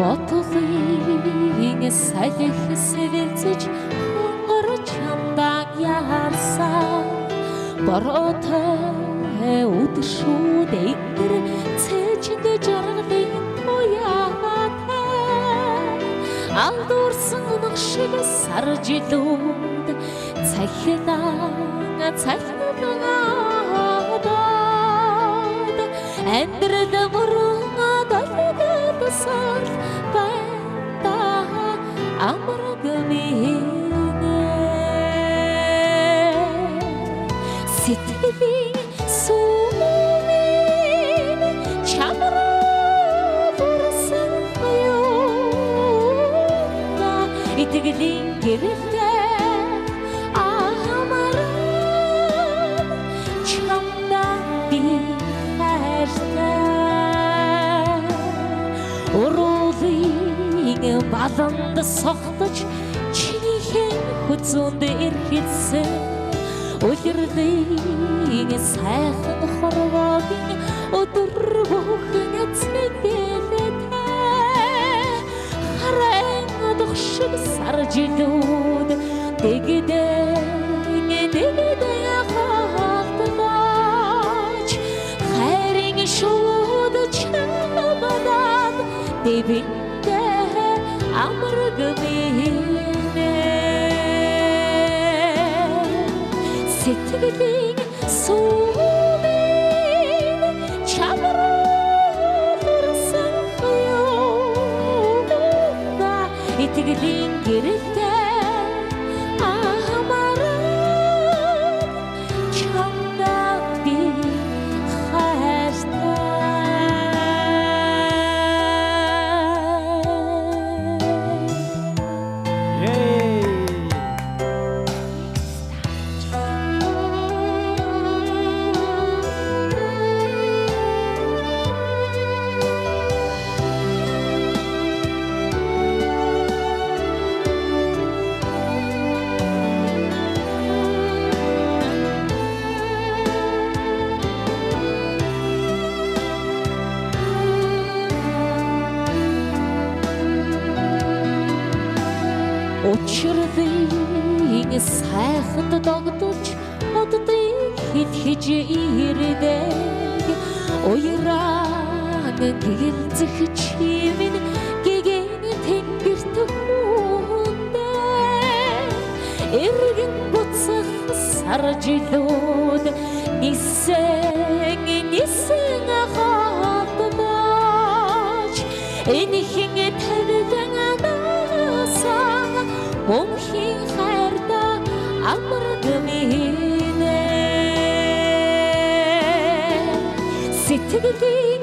бодлын салхи сэвэлзэж хонгор чамдан яарсан бороотой өдөр шүү дээр цээжинд жаргалын туяатай алдуурсан өнөг шиг сар жилүүд цахинаа амьдрал мөрөн долгодсон байта амраг минь сэтгэлийн сүмэн чамраа бүрсэн юуна итгэлийн гэрэлтэй амаран чамдан би уруулын баланд согтож чинийхэн хүзүүнд эрхэлсэн улирлын сайхан хорвоогийн өдөр бүхэн цэгэлэтэй харайн дохшиг сар жилүүд дэгдээ хавтгаач хайрын шууд чамдад дэвинтэй амраг минь сэтгэлийн сүмэн чамраа бүрсэн юуна итгэлийн гэрэлтэй амаран чамдан би учрын сайханд догдож оддыг хилхиж ирдэг уяран гэлзэх чимэн гэгэн тэнгэрт хүндээ эргэн буцах сар жилүүд нисэн хатдаж энэхин тавилан мөнхийн хайрта амраг минь сэтгэлийн